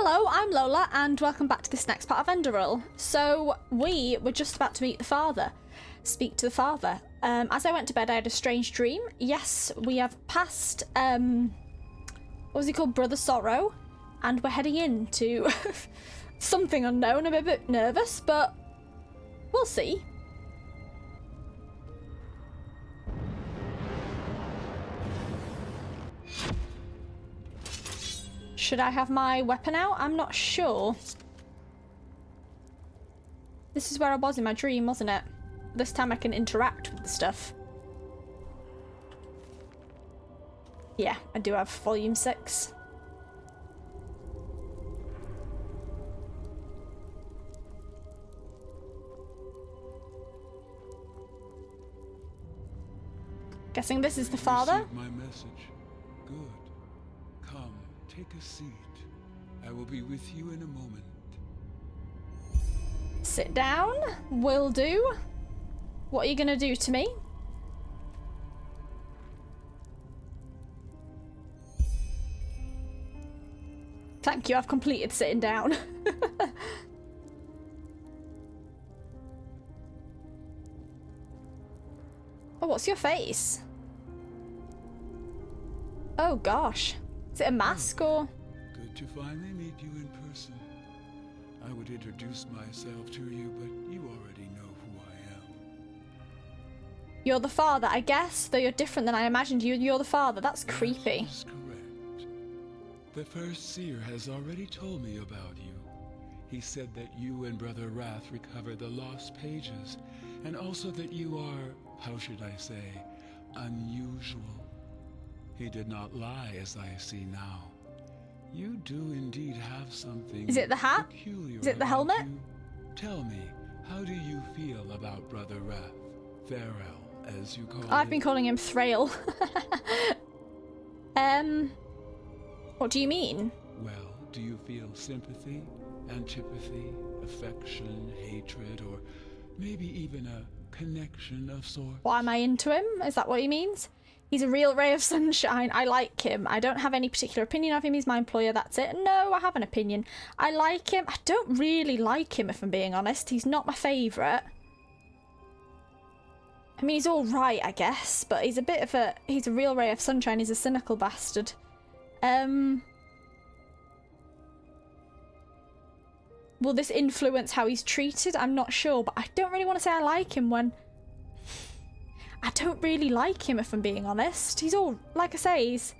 Hello, I'm Lola, and welcome back to this next part of Enderal. So, we were just about to meet the father. Speak to the father. As I went to bed, I had a strange dream. Yes, we have passed, what was he called? Brother Sorrow. And we're heading into something unknown. I'm a bit nervous, but we'll see. Should I have my weapon out? I'm not sure. This is where I was in my dream, wasn't it? This time I can interact with the stuff. Yeah, I do have volume 6. Guessing this is the father? Received my message. Good. Come, take a seat. I will be with you in a moment. Sit down. Will do. What are you gonna do to me? Thank you, I've completed sitting down. Oh, what's your face? Oh gosh. Is it a mask or? Good to finally meet you in person. I would introduce myself to you, but you already know who I am. You're the father, I guess, though you're different than I imagined you. You're the father. That's creepy. That is correct. The first seer has already told me about you. He said that you and Brother Wrath recovered the lost pages, and also that you are, how should I say, unusual. He did not lie, as I see now. You do indeed have something. Is it the hat? Peculiar Is it the about helmet? you. Tell me, how do you feel about Brother Wrath? Therel, as you call him. I've been calling him Thrail. What do you mean? Well, do you feel sympathy, antipathy, affection, hatred, or maybe even a connection of sorts? Why am I into him? Is that what he means? He's a real ray of sunshine. I like him. I don't have any particular opinion of him. He's my employer, that's it. No, I have an opinion. I like him. I don't really like him, if I'm being honest. He's not my favourite. I mean, he's alright, I guess, but he's a bit of a... He's a real ray of sunshine. He's a cynical bastard. Will this influence how he's treated? I'm not sure, but I don't really want to say I like him when... I don't really like him, if I'm being honest. He's all... Like I say, he's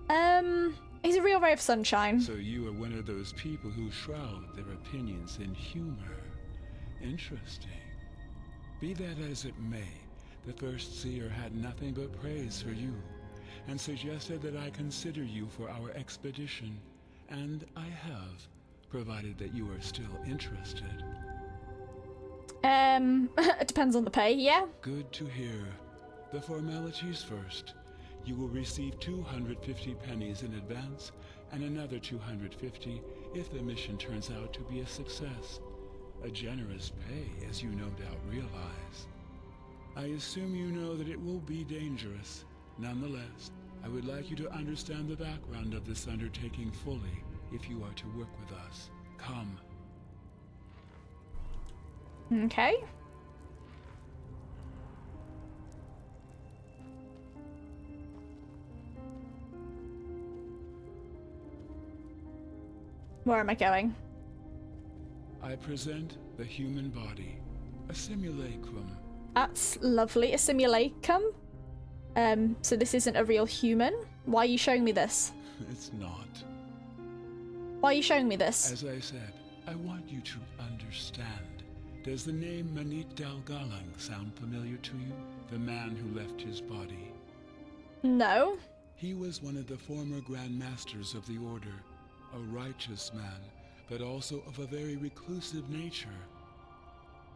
a real ray of sunshine. So you are one of those people who shroud their opinions in humor. Interesting. Be that as it may, the first seer had nothing but praise for you, and suggested that I consider you for our expedition. And I have, provided that you are still interested. It depends on the pay, yeah? Good to hear. The formalities first. You will receive 250 pennies in advance, and another 250 if the mission turns out to be a success. A generous pay, as you no doubt realize. I assume you know that it will be dangerous. Nonetheless, I would like you to understand the background of this undertaking fully if you are to work with us. Come. Okay. Where am I going? I present the human body, a simulacrum. That's lovely. A simulacrum? So this isn't a real human? Why are you showing me this? It's not. Why are you showing me this? As I said, I want you to understand. Does the name Manit Dalgalang sound familiar to you? The man who left his body. No. He was one of the former Grand Masters of the Order, a righteous man, but also of a very reclusive nature.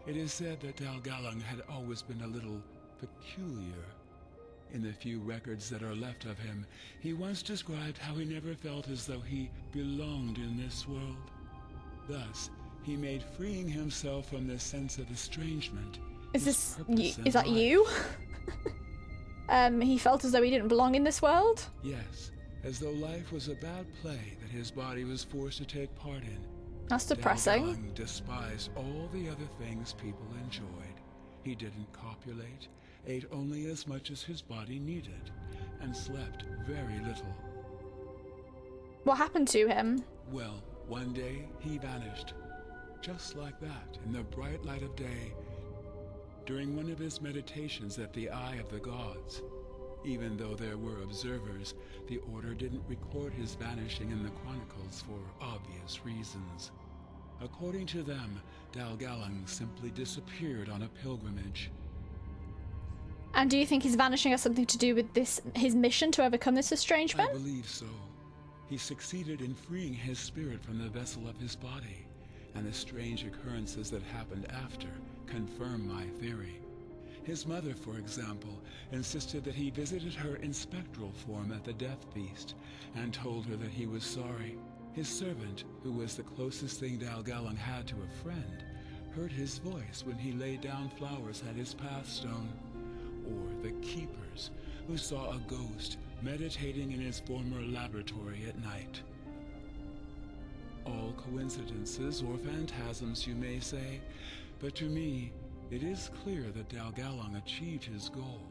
It is said that Dalgalang had always been a little peculiar. In the few records that are left of him, he once described how he never felt as though he belonged in this world. Thus, he made freeing himself from this sense of estrangement. Is that you? He felt as though he didn't belong in this world? Yes, as though life was a bad play that his body was forced to take part in. That's depressing. Dalgalang despised all the other things people enjoyed. He didn't copulate, ate only as much as his body needed, and slept very little. What happened to him? Well, one day he vanished, just like that, in the bright light of day, during one of his meditations at the Eye of the Gods. Even though there were observers, the Order didn't record his vanishing in the chronicles for obvious reasons. According to them, Dalgalang simply disappeared on a pilgrimage. And do you think his vanishing has something to do with his mission to overcome this estrangement? I believe so. He succeeded in freeing his spirit from the vessel of his body, and the strange occurrences that happened after confirm my theory. His mother, for example, insisted that he visited her in spectral form at the death feast, and told her that he was sorry. His servant, who was the closest thing Dalgalang had to a friend, heard his voice when he laid down flowers at his pathstone. Or the keepers, who saw a ghost meditating in his former laboratory at night. All coincidences or phantasms, you may say, but to me, it is clear that Dalgalang achieved his goal.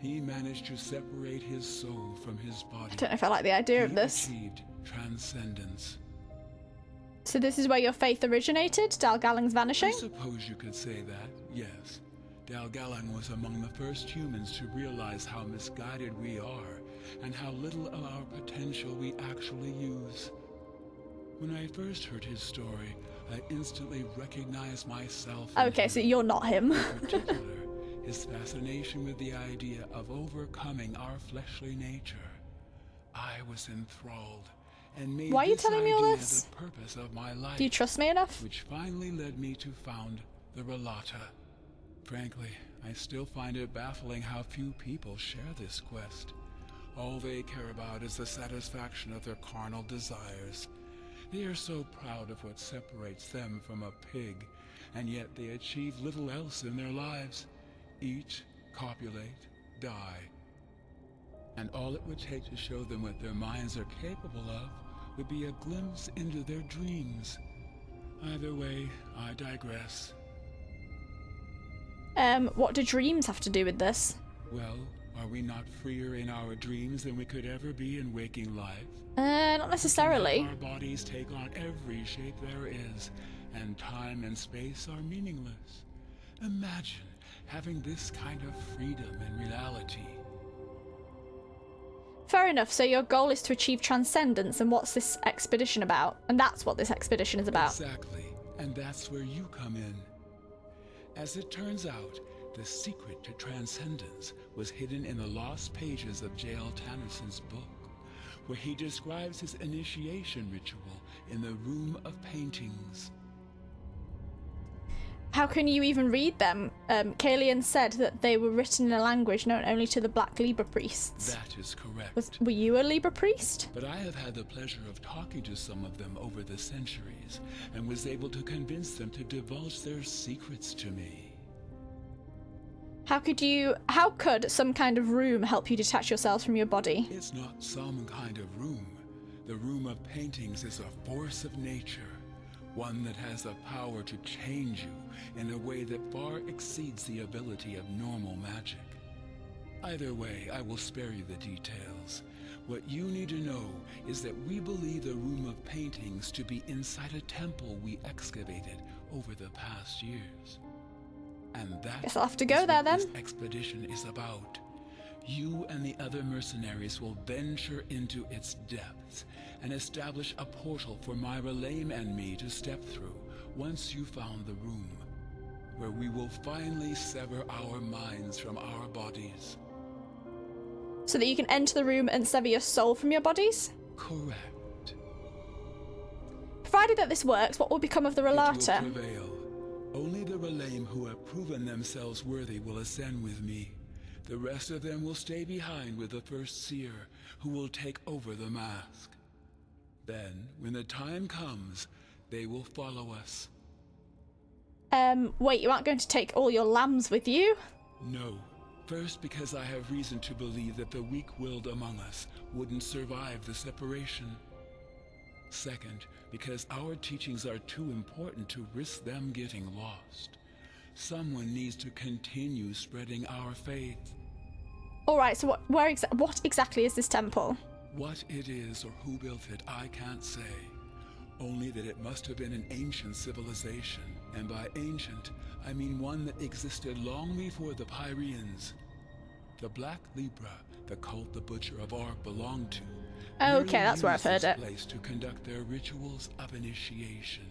He managed to separate his soul from his body. I don't know if I like the idea of this. He achieved transcendence. So this is where your faith originated, Dalgalang's vanishing? I suppose you could say that, yes. Dalgalang was among the first humans to realize how misguided we are, and how little of our potential we actually use. When I first heard his story, I instantly recognized myself in Okay, him. so you're not him. In particular, his fascination with the idea of overcoming our fleshly nature. I was enthralled, and made Why are you this telling me all idea this? the purpose of my life. Do you trust me enough? Which finally led me to found the Relata. Frankly, I still find it baffling how few people share this quest. All they care about is the satisfaction of their carnal desires. They are so proud of what separates them from a pig, and yet they achieve little else in their lives. Eat, copulate, die. And all it would take to show them what their minds are capable of would be a glimpse into their dreams. Either way, I digress. What do dreams have to do with this? Well, are we not freer in our dreams than we could ever be in waking life? Not necessarily. Our bodies take on every shape there is, and time and space are meaningless. Imagine having this kind of freedom in reality. Fair enough, so your goal is to achieve transcendence, and what's this expedition about? And that's what this expedition is about. Exactly, and that's where you come in. As it turns out, the secret to transcendence was hidden in the lost pages of J.L. Tannisson's book, where he describes his initiation ritual in the Room of Paintings. How can you even read them? Kalian said that they were written in a language known only to the Black Libra priests. That is correct. Were you a Libra priest? But I have had the pleasure of talking to some of them over the centuries, and was able to convince them to divulge their secrets to me. How could some kind of room help you detach yourselves from your body? It's not some kind of room. The Room of Paintings is a force of nature, one that has the power to change you in a way that far exceeds the ability of normal magic. Either way, I will spare you the details. What you need to know is that we believe the Room of Paintings to be inside a temple we excavated over the past years. And that Guess I'll have to go there then. This expedition is about. You and the other mercenaries will venture into its depths and establish a portal for Myra Lame and me to step through once you found the room, where we will finally sever our minds from our bodies. So that you can enter the room and sever your soul from your bodies? Correct. Provided that this works, what will become of the Relata? It will prevail. Only the Relame who have proven themselves worthy will ascend with me. The rest of them will stay behind with the first seer, who will take over the mask. Then, when the time comes, they will follow us. Wait, you aren't going to take all your lambs with you? No, First, because I have reason to believe that the weak-willed among us wouldn't survive the separation. Second, because our teachings are too important to risk them getting lost. Someone needs to continue spreading our faith. Alright, so what exactly is this temple? What it is or who built it, I can't say. Only that it must have been an ancient civilization. And by ancient, I mean one that existed long before the Pyreans. The Black Libra, the cult the Butcher of Ark belonged to. Okay, that's where I've heard it. Place to conduct their rituals of initiation.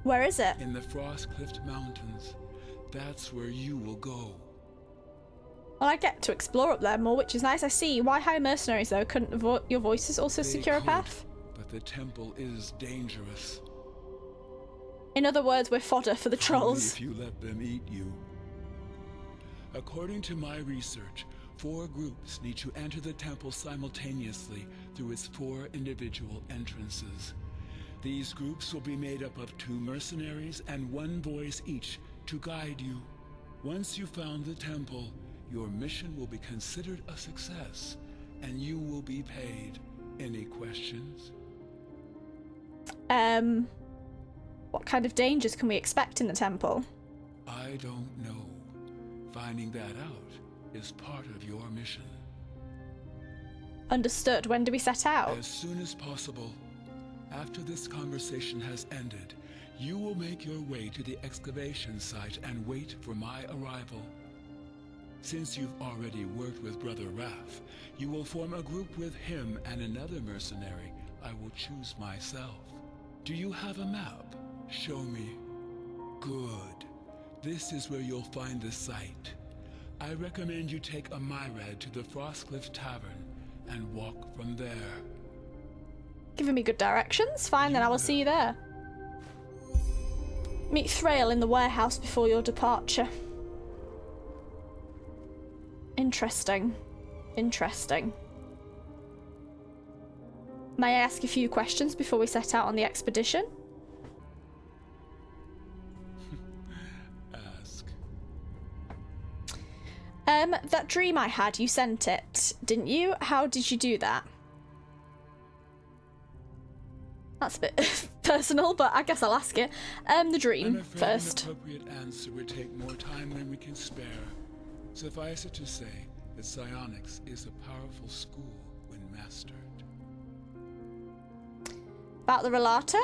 Where is it? In the Frostcliff Mountains. That's where you will go. Well, I get to explore up there more, which is nice. I see. Why hire mercenaries, though? Couldn't your voices also secure a path? But the temple is dangerous. In other words, we're fodder for the trolls. Only if you let them eat you. According to my research, 4 groups need to enter the temple simultaneously through its 4 individual entrances. These groups will be made up of 2 mercenaries and 1 voice each to guide you. Once you've found the temple, your mission will be considered a success, and you will be paid. Any questions? What kind of dangers can we expect in the temple? I don't know. Finding that out is part of your mission. Understood. When do we set out? As soon as possible. After this conversation has ended, you will make your way to the excavation site and wait for my arrival. Since you've already worked with Brother Raph, you will form a group with him and another mercenary I will choose myself. Do you have a map? Show me. Good. This is where you'll find the site. I recommend you take a Myrad to the Frostcliff Tavern and walk from there. Giving me good directions? Fine, then I will see you there. Meet Thrail in the warehouse before your departure. Interesting. Interesting. May I ask a few questions before we set out on the expedition? Ask. That dream I had, you sent it, didn't you? How did you do that? That's a bit personal, but I guess I'll ask it. The dream I'm afraid first. An appropriate answer would take more time than we can spare. Suffice it to say that psionics is a powerful school when mastered. About the Relata?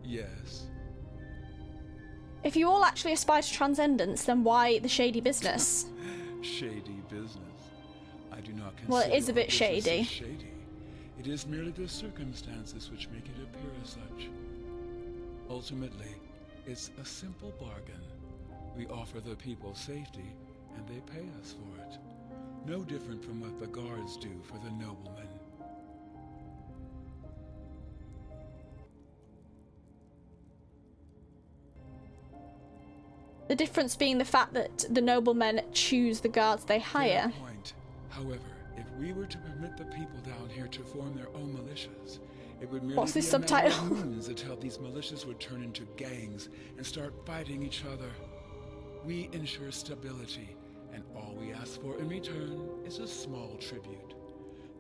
Yes. If you all actually aspire to transcendence, then why the shady business? Shady business. I do not consider Well, it is a bit our business shady. as shady. It is merely the circumstances which make it appear as such. Ultimately, it's a simple bargain. We offer the people safety, and they pay us for it. No different from what the guards do for the noblemen. The difference being the fact that the noblemen choose the guards they hire. Fair point. However, if we were to permit the people down here to form their own militias, it would merely What's be this a matter subtitle? of moons until these militias would turn into gangs and start fighting each other. We ensure stability, and all we ask for in return is a small tribute.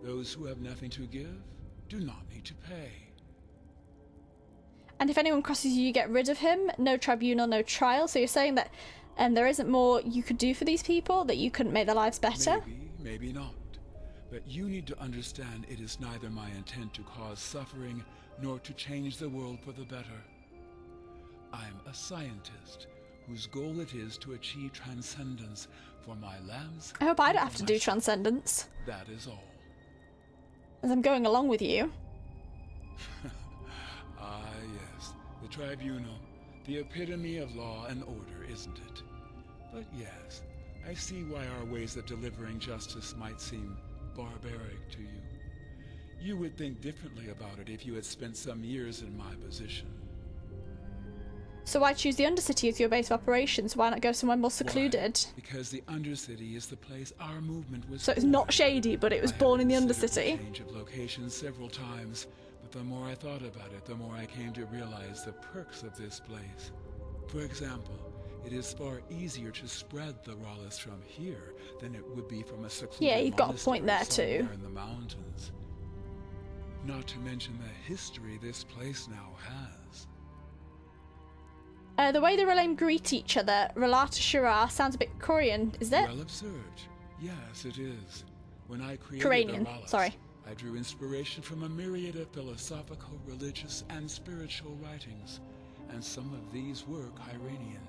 Those who have nothing to give do not need to pay. And if anyone crosses you, you get rid of him. No tribunal, no trial. So you're saying that there isn't more you could do for these people? That you couldn't make their lives better? Maybe, maybe not. But you need to understand it is neither my intent to cause suffering nor to change the world for the better. I'm a scientist whose goal it is to achieve transcendence for my lambs. I hope I and don't for have to do myself. transcendence, That is all. as I'm going along with you. Ah, yes, the tribunal, the epitome of law and order, isn't it? But yes, I see why our ways of delivering justice might seem barbaric to you. You would think differently about it if you had spent some years in my position. So why choose the Undercity as your base of operations? Why not go somewhere more secluded? Why? Because the Undercity is the place our movement was So it's born. not shady, but it was I born have in the considered the Undercity. change of location several times, but the more I thought about it, the more I came to realize the perks of this place. For example, It is far easier to spread the Rawless from here than it would be from a secluded Yeah, you've got a point there monastery too. somewhere in the mountains. Not to mention the history this place now has. The way the Relaim greet each other, Relata Shira, sounds a bit Korean, is it? Well observed. Yes, it is. When I created Koranian, the Rawless, sorry. I drew inspiration from a myriad of philosophical, religious, and spiritual writings, and some of these were Kyranian.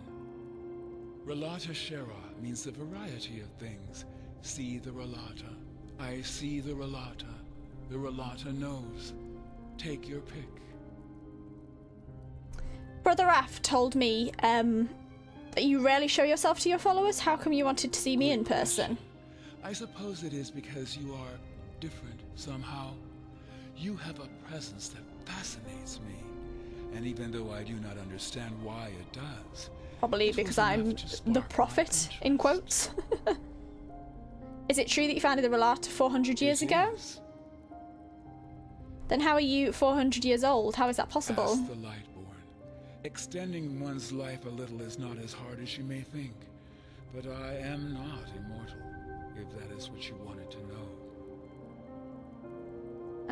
Relata Shera means the variety of things. See the Relata. I see the Relata. The Relata knows. Take your pick. Brother Af told me that you rarely show yourself to your followers. How come you wanted to see me in person? I suppose it is because you are different somehow. You have a presence that fascinates me. And even though I do not understand why it does... Probably because I'm the prophet, in quotes. Is it true that you founded the Relata 400 years ago? Is. Then how are you 400 years old? How is that possible? Ask the Lightborn. Extending one's life a little is not as hard as you may think. But I am not immortal, if that is what you wanted to know.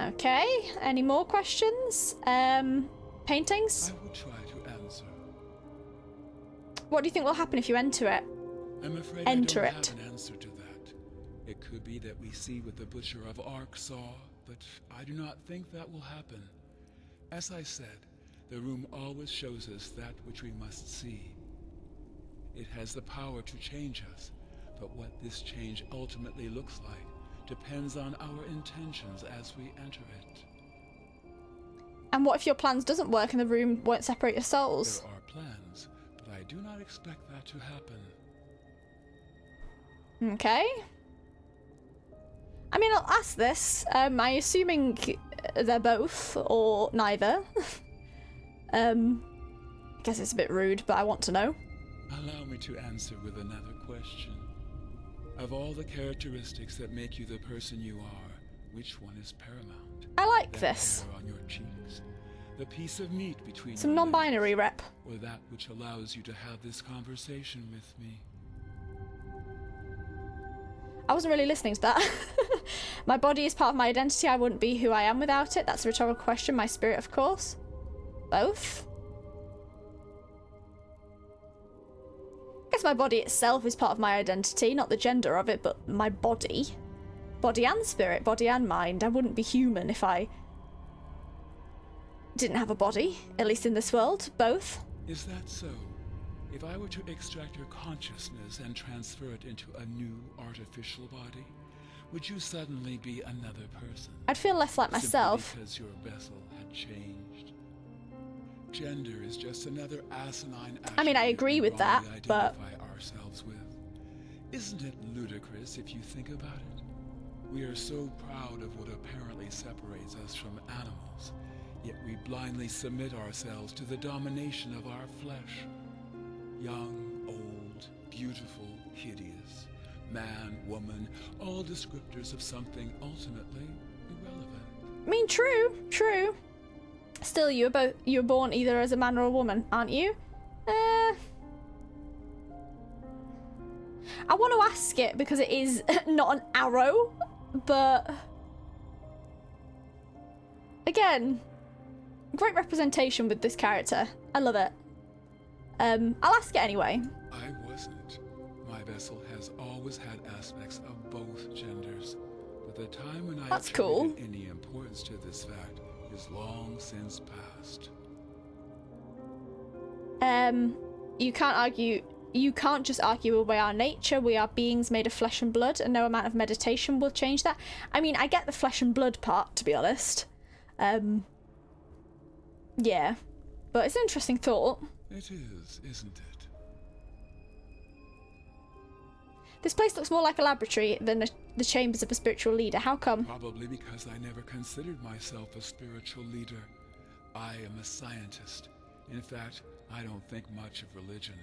Okay, any more questions? Paintings? I will try to answer. What do you think will happen if you enter it? I'm afraid Enter I don't it. have an answer to that. It could be that we see what the Butcher of Ark saw, but I do not think that will happen. As I said, the room always shows us that which we must see. It has the power to change us, but what this change ultimately looks like depends on our intentions as we enter it. And what if your plans doesn't work and the room won't separate your souls? There are plans, but I do not expect that to happen. Okay. I mean, I'll ask this. I'm assuming they're both, or neither. I guess it's a bit rude, but I want to know. Allow me to answer with another question. Of all the characteristics that make you the person you are, which one is paramount? I like That this. hair on your cheeks, the piece of meat between Some your non-binary legs, rep. or that which allows you to have this conversation with me? I wasn't really listening to that. My body is part of my identity. I wouldn't be who I am without it. That's a rhetorical question. My spirit, of course. Both. I guess my body itself is part of my identity, not the gender of it, but my body. Body and spirit, body and mind. I wouldn't be human if I didn't have a body, at least in this world. Both. Is that so? If I were to extract your consciousness and transfer it into a new artificial body, would you suddenly be another person? I'd feel less like myself. Simply because your vessel had changed. Gender is just another asinine I mean, I attribute agree we with that, wrongly but... identify ourselves with. Isn't it ludicrous if you think about it? We are so proud of what apparently separates us from animals, yet we blindly submit ourselves to the domination of our flesh. Young, old, beautiful, hideous, man, woman, all descriptors of something ultimately irrelevant. I mean, true. Still, you were born either as a man or a woman, aren't you? I want to ask it because it is not an arrow, but again, great representation with this character. I love it. I'll ask it anyway. I wasn't. My vessel has always had aspects of both genders, but the time when I That's attributed cool. any importance to this fact is long since past. You can't just argue away our nature. We are beings made of flesh and blood, and no amount of meditation will change that. I mean, I get the flesh and blood part, to be honest. Yeah. But it's an interesting thought. It is, isn't it? This place looks more like a laboratory than the chambers of a spiritual leader. How come? Probably because I never considered myself a spiritual leader. I am a scientist. In fact, I don't think much of religion.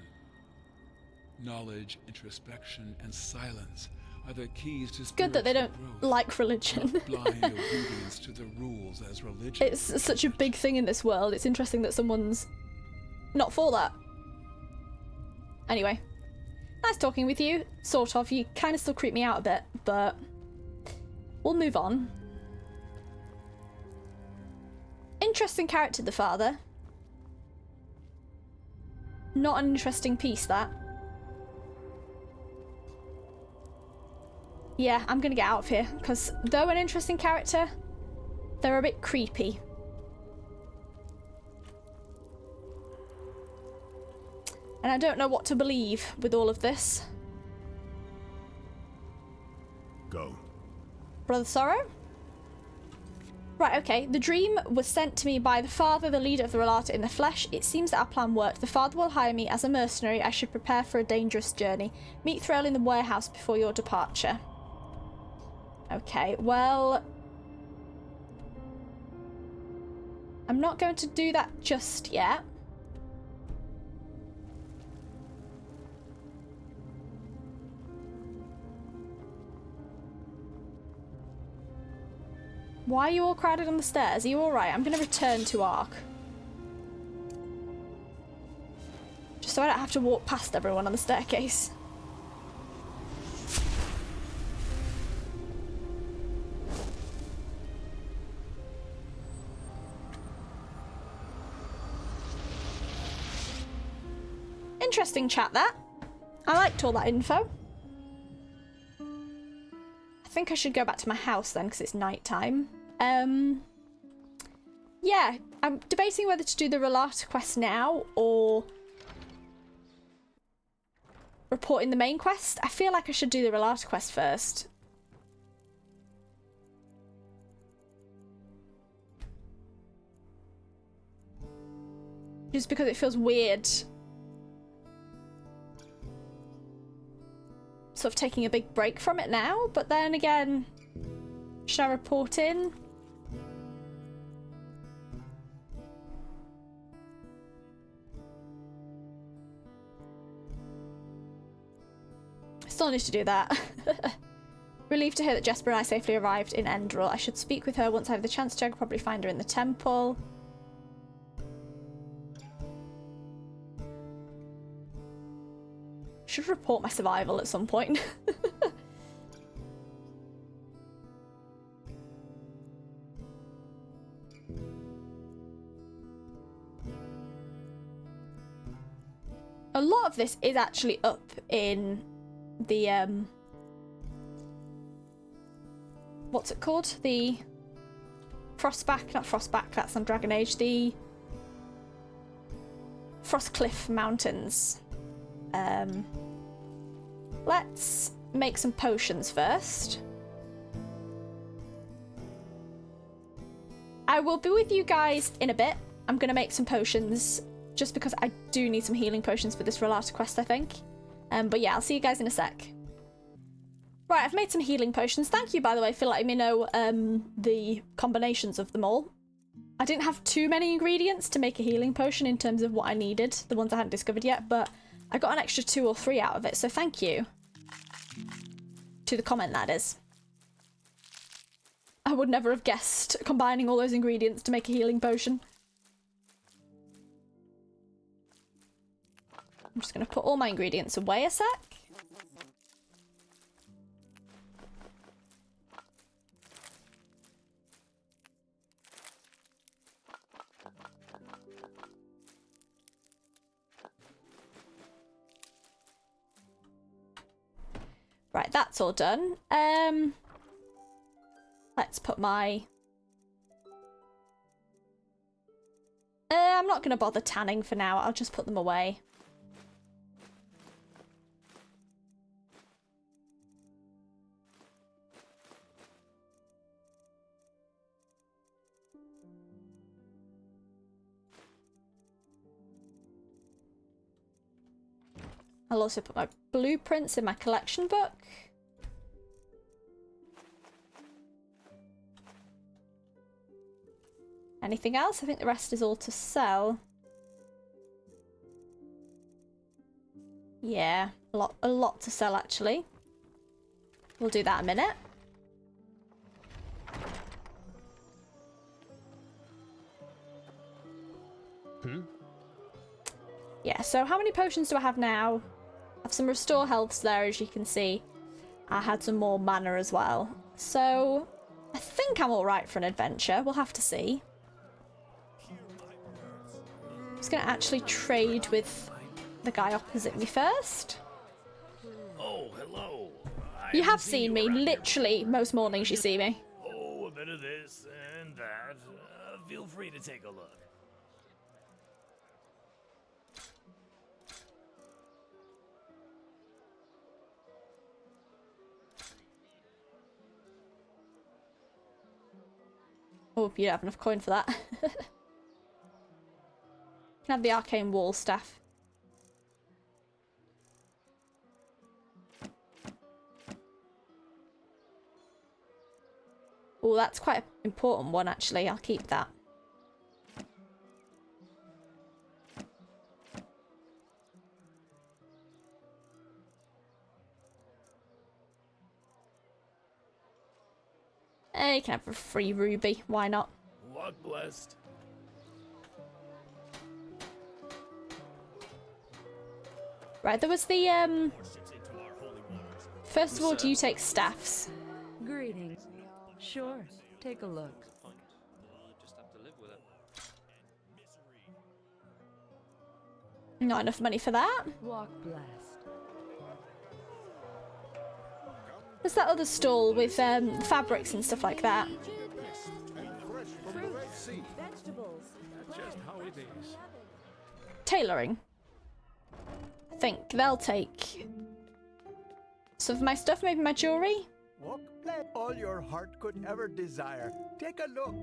Knowledge, introspection, and silence are the keys to spiritual Good that they don't growth. like religion. Not blind obedience to the rules as religion. It's such a big thing in this world. It's interesting that someone's not for that. Anyway, nice talking with you. Sort of. You kind of still creep me out a bit, but we'll move on. Interesting character, the father. Not an interesting piece, that. Yeah, I'm gonna get out of here, because though an interesting character, they're a bit creepy. And I don't know what to believe with all of this. Go. Brother Sorrow? Right, okay. The dream was sent to me by the father, the leader of the Relata in the flesh. It seems that our plan worked. The father will hire me as a mercenary. I should prepare for a dangerous journey. Meet Thrall in the warehouse before your departure. Okay, well... I'm not going to do that just yet. Why are you all crowded on the stairs? Are you alright? I'm going to return to Ark. Just so I don't have to walk past everyone on the staircase. Interesting chat, that. I liked all that info. I think I should go back to my house then, because it's night time. Yeah, I'm debating whether to do the Relata quest now or report in the main quest. I feel like I should do the Relata quest first. Just because it feels weird. Sort of taking a big break from it now, but then again, should I report in? I still need to do that. Relieved to hear that Jesper and I safely arrived in Enderal. I should speak with her once I have the chance to. I could probably find her in the temple. Should report my survival at some point. A lot of this is actually up in the what's it called? The Frostback, not Frostback, that's on Dragon Age, the Frostcliff Mountains. Let's make some potions first. I will be with you guys in a bit. I'm gonna make some potions just because I do need some healing potions for this Relata quest, I think. But yeah, I'll see you guys in a sec. Right, I've made some healing potions. Thank you, by the way, for letting me know the combinations of them all. I didn't have too many ingredients to make a healing potion in terms of what I needed, the ones I hadn't discovered yet, but I got an extra 2 or 3 out of it, so thank you. To the comment, that is. I would never have guessed combining all those ingredients to make a healing potion. I'm just going to put all my ingredients away a sec. Right, that's all done. Let's put my... I'm not going to bother tanning for now. I'll just put them away. I'll also put my blueprints in my collection book. Anything else? I think the rest is all to sell. Yeah, a lot to sell actually. We'll do that in a minute. Yeah, so how many potions do I have now? Have some restore healths there, as you can see. I had some more mana as well. So I think I'm alright for an adventure. We'll have to see. I'm just going to actually trade with the guy opposite me first. Oh, hello. You have seen me. Literally, most mornings you see me. Oh, a bit of this and that. Feel free to take a look. Oh, you don't have enough coin for that. Can have the arcane wall staff. Oh, that's quite an important one, actually. I'll keep that. You can have a free ruby. Why not? Walk blessed. Right, there was the, First of all, do you take staffs? Greetings. Sure, take a look. Not enough money for that. Walk blessed. There's that other stall with fabrics and stuff like that. Vegetables. Just how it is. Tailoring. I think they'll take some of my stuff, maybe my jewellery. Walk all your heart could ever desire. Take a look.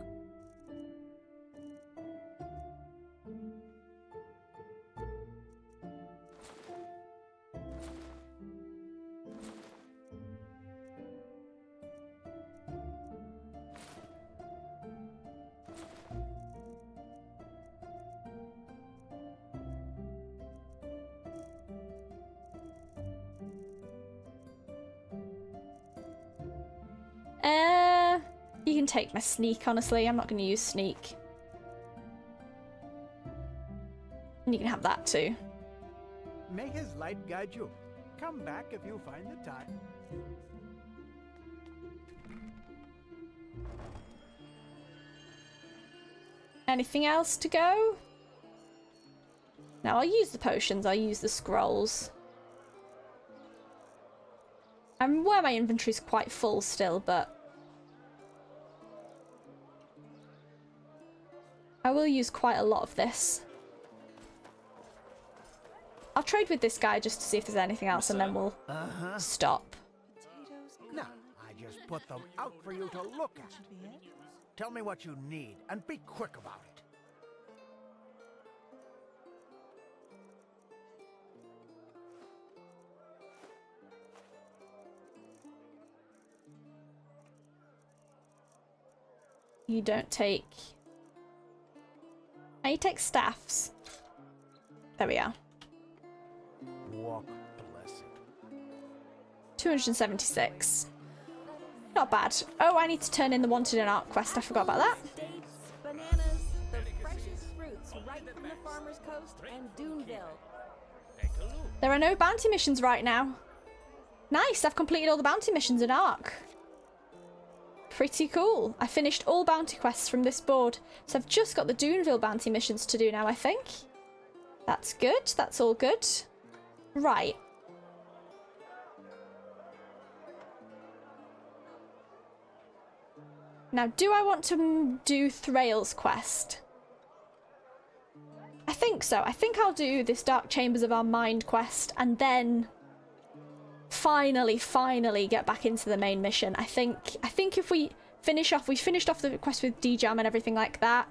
You can take my sneak, honestly. I'm not going to use sneak. And you can have that too. May his light guide you. Come back if you find the time. Anything else to go? No, I'll use the potions. I'll use the scrolls. I'm aware my inventory's quite full still, but I will use quite a lot of this. I'll trade with this guy just to see if there's anything else, and then we'll stop. Now, I just put them out for you to look at. Tell me what you need, and be quick about it. You don't take... Oh, you take staffs. There we are. Walk blessed. 276. Not bad. Oh, I need to turn in the wanted in art quest. I forgot about that. Dates, bananas, the freshest fruits right from the farmer's coast and Duneville. There are no bounty missions right now. Nice, I've completed all the bounty missions in Ark. Pretty cool. I finished all bounty quests from this board, so I've just got the Duneville bounty missions to do now, I think. That's good. That's all good. Right. Now, do I want to do Thrale's quest? I think so. I think I'll do this Dark Chambers of Our Mind quest and then finally get back into the main mission. I think if we finish off, we finished off the quest with D-Jam and everything like that.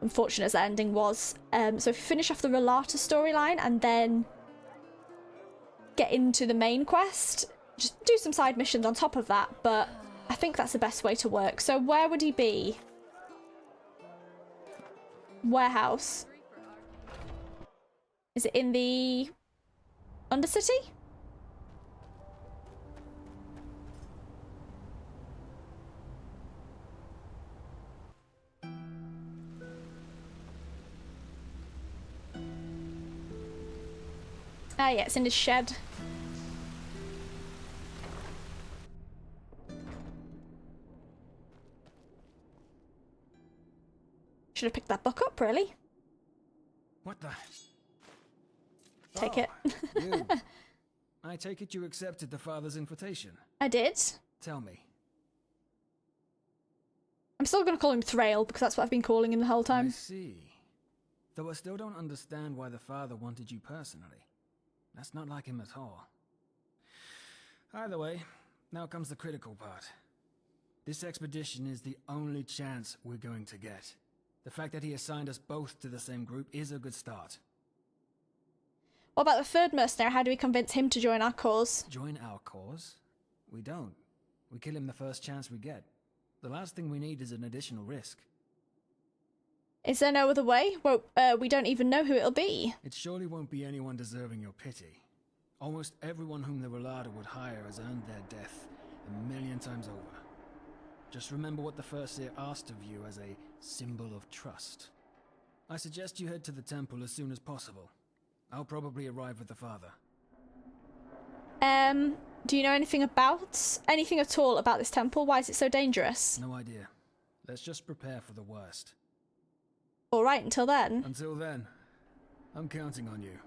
Unfortunate as the ending was. So if we finish off the Relata storyline and then get into the main quest, just do some side missions on top of that, but I think that's the best way to work. So where would he be? Warehouse. Is it in the Undercity? Ah, yeah, it's in his shed. Should have picked that book up, really. What the? Take it. You. I take it you accepted the father's invitation. I did. Tell me. I'm still going to call him Thrail because that's what I've been calling him the whole I time. see. Though I still don't understand why the father wanted you personally. That's not like him at all. Either way, now comes the critical part. This expedition is the only chance we're going to get. The fact that he assigned us both to the same group is a good start. What about the third mercenary? How do we convince him to join our cause? Join our cause? We don't. We kill him the first chance we get. The last thing we need is an additional risk. Is there no other way? Well, we don't even know who it'll be. It surely won't be anyone deserving your pity. Almost everyone whom the Relada would hire has earned their death 1,000,000 times over. Just remember what the First Seer asked of you as a symbol of trust. I suggest you head to the temple as soon as possible. I'll probably arrive with the father. Do you know anything at all about this temple? Why is it so dangerous? No idea. Let's just prepare for the worst. All right, until then. Until then, I'm counting on you.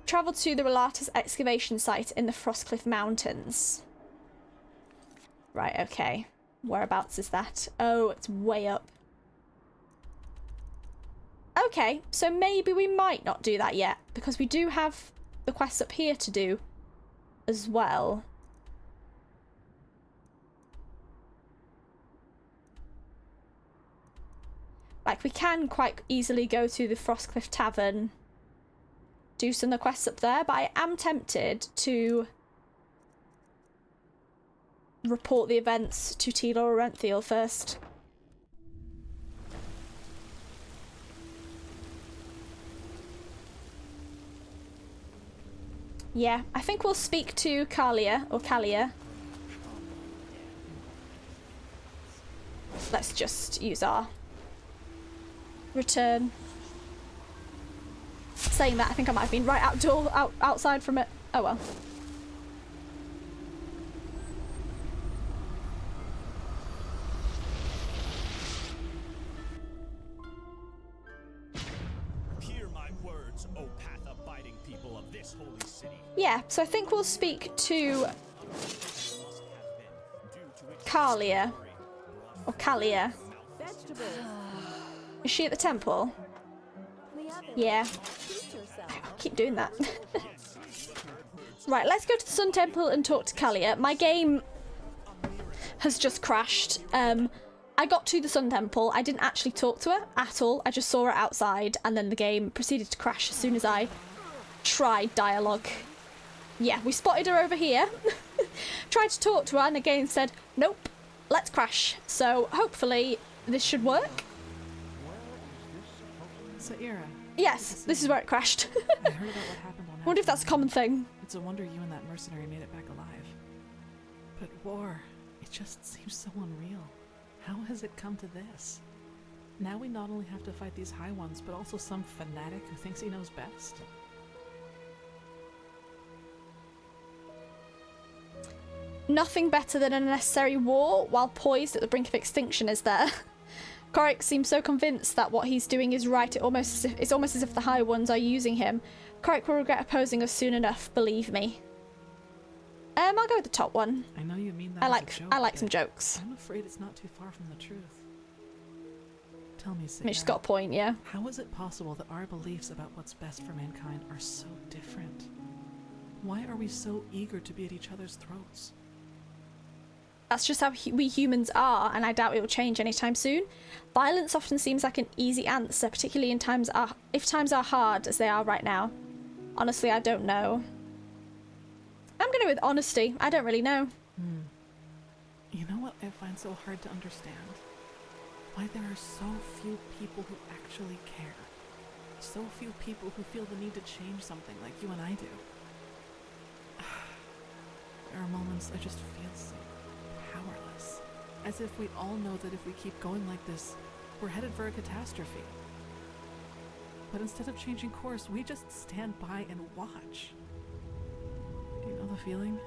Travel to the Relata's excavation site in the Frostcliff Mountains. Right, okay. Whereabouts is that? Oh, it's way up. Okay, so maybe we might not do that yet, because we do have the quests up here to do as well. Like, we can quite easily go to the Frostcliff Tavern, do some of the quests up there, but I am tempted to report the events to Tila or Renthiel first. Yeah, I think we'll speak to Kalia, or Kalia. Let's just use our return. Saying that, I think I might have been right outside from it. Oh well. Hear my words, O path-abiding people of this holy city. Yeah, so I think we'll speak to Kalia. Or Kalia. Vegetables. Is she at the temple? Yeah. I keep doing that. Right, let's go to the Sun Temple and talk to Kalia. My game has just crashed. I got to the Sun Temple. I didn't actually talk to her at all. I just saw her outside, and then the game proceeded to crash as soon as I tried dialogue. Yeah, we spotted her over here. Tried to talk to her, and the game said, nope, let's crash. So hopefully this should work. Saira. Yes, this is where it crashed. I heard about what happened on I wonder if that's a common thing. It's a wonder you and that mercenary made it back alive. But war, it just seems so unreal. How has it come to this? Now we not only have to fight these high ones, but also some fanatic who thinks he knows best. Nothing better than an unnecessary war while poised at the brink of extinction, is there? Korik seems so convinced that what he's doing is right. It's almost as if the High Ones are using him. Korik will regret opposing us soon enough, believe me. I'll go with the top one. I know you mean that I as like a joke, I like but some jokes. I'm afraid it's not too far from the truth. Tell me, I mean, she's Saira, got a point, yeah. how is it possible that our beliefs about what's best for mankind are so different? Why are we so eager to be at each other's throats? That's just how we humans are, and I doubt it will change anytime soon. Violence often seems like an easy answer, particularly in if times are hard as they are right now. Honestly, I don't know. I'm going to go with honesty. I don't really know. You know what I find so hard to understand? Why there are so few people who actually care. So few people who feel the need to change something like you and I do. There are moments I just feel so powerless. As if we all know that if we keep going like this, we're headed for a catastrophe. But instead of changing course, we just stand by and watch. Do you know the feeling?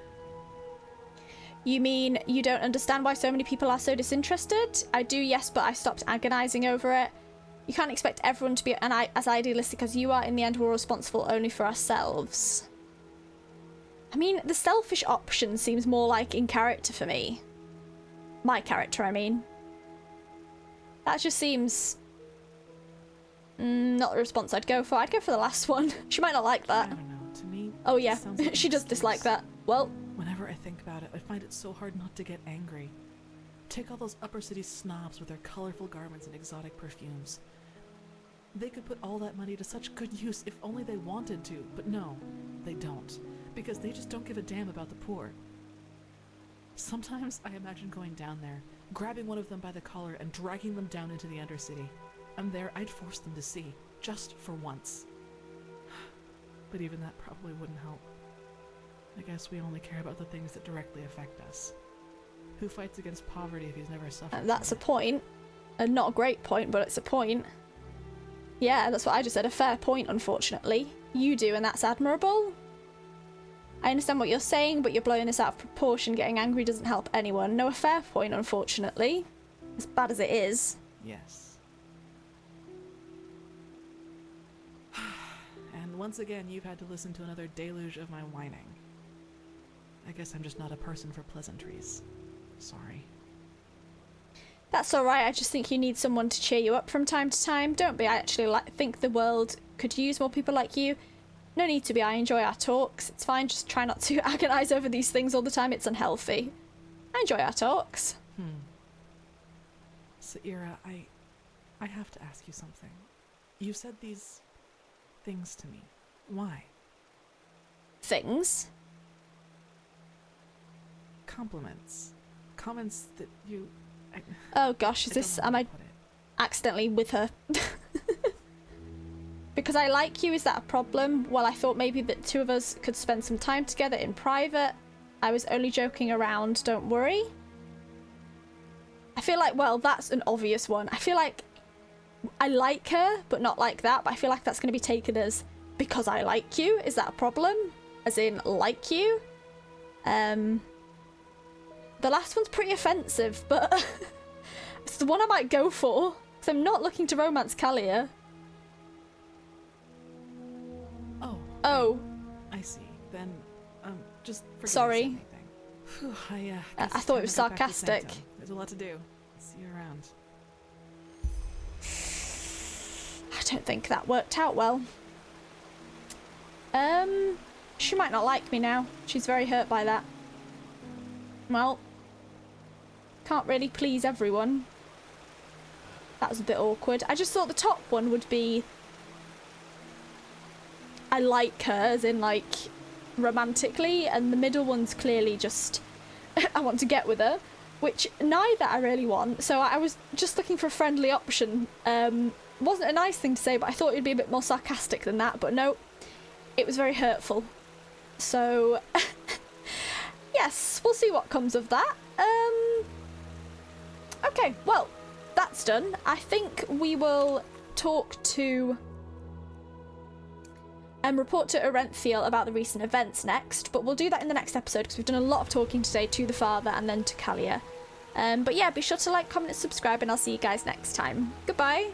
You mean you don't understand why so many people are so disinterested? I do, yes, but I stopped agonizing over it. You can't expect everyone to be as idealistic as you are. In the end, we're responsible only for ourselves. I mean, the selfish option seems more like in character for me. My character, I mean. That just seems... not the response I'd go for. I'd go for the last one. She might not like that. I don't know. To me, Oh yeah, it sounds like she does an dislike excuse. that. Well, Whenever I think about it, I find it so hard not to get angry. Take all those upper city snobs with their colorful garments and exotic perfumes. They could put all that money to such good use if only they wanted to, but no, they don't, because they just don't give a damn about the poor. Sometimes I imagine going down there, grabbing one of them by the collar and dragging them down into the Undercity. And there I'd force them to see, just for once. But even that probably wouldn't help. I guess we only care about the things that directly affect us. Who fights against poverty if he's never suffered? that's a from it? point. Not a great point, but it's a point. Yeah, that's what I just said. A fair point, unfortunately. You do, and that's admirable. I understand what you're saying, but you're blowing this out of proportion. Getting angry doesn't help anyone. No, a fair point, unfortunately. As bad as it is. Yes. And once again, you've had to listen to another deluge of my whining. I guess I'm just not a person for pleasantries. Sorry. That's alright, I just think you need someone to cheer you up from time to time. Don't be, I actually think the world could use more people like you. No need to be, I enjoy our talks. It's fine, just try not to agonise over these things all the time, it's unhealthy. I enjoy our talks. Saira, I have to ask you something. You said these things to me. Why? Things? Compliments. Comments that you... Oh gosh, is I don't this, know how am to I put it. accidentally with her? Because I like you, is that a problem? Well, I thought maybe the two of us could spend some time together in private. I was only joking around, don't worry. I feel like, well, that's an obvious one. I feel like I like her, but not like that. But I feel like that's going to be taken as because I like you. Is that a problem? As in, like you? The last one's pretty offensive, but it's the one I might go for. Because I'm not looking to romance Kalia. Oh. I see. Then, just forget Sorry. I said anything. Whew, I guess thought it time was to get back to sarcastic. Sanctum. There's a lot to do. See you around. I don't think that worked out well. She might not like me now. She's very hurt by that. Well, can't really please everyone. That was a bit awkward. I just thought the top one would be I like her, as in like romantically, and the middle one's clearly just I want to get with her, which neither I really want. So I was just looking for a friendly option. Wasn't a nice thing to say, but I thought it'd be a bit more sarcastic than that, but no, it was very hurtful. So yes, we'll see what comes of that. Okay, well, that's done. I think we will talk to report to Orenthiel about the recent events next, but we'll do that in the next episode because we've done a lot of talking today to the father and then to Kalia. But yeah, be sure to like, comment, and subscribe, and I'll see you guys next time. Goodbye!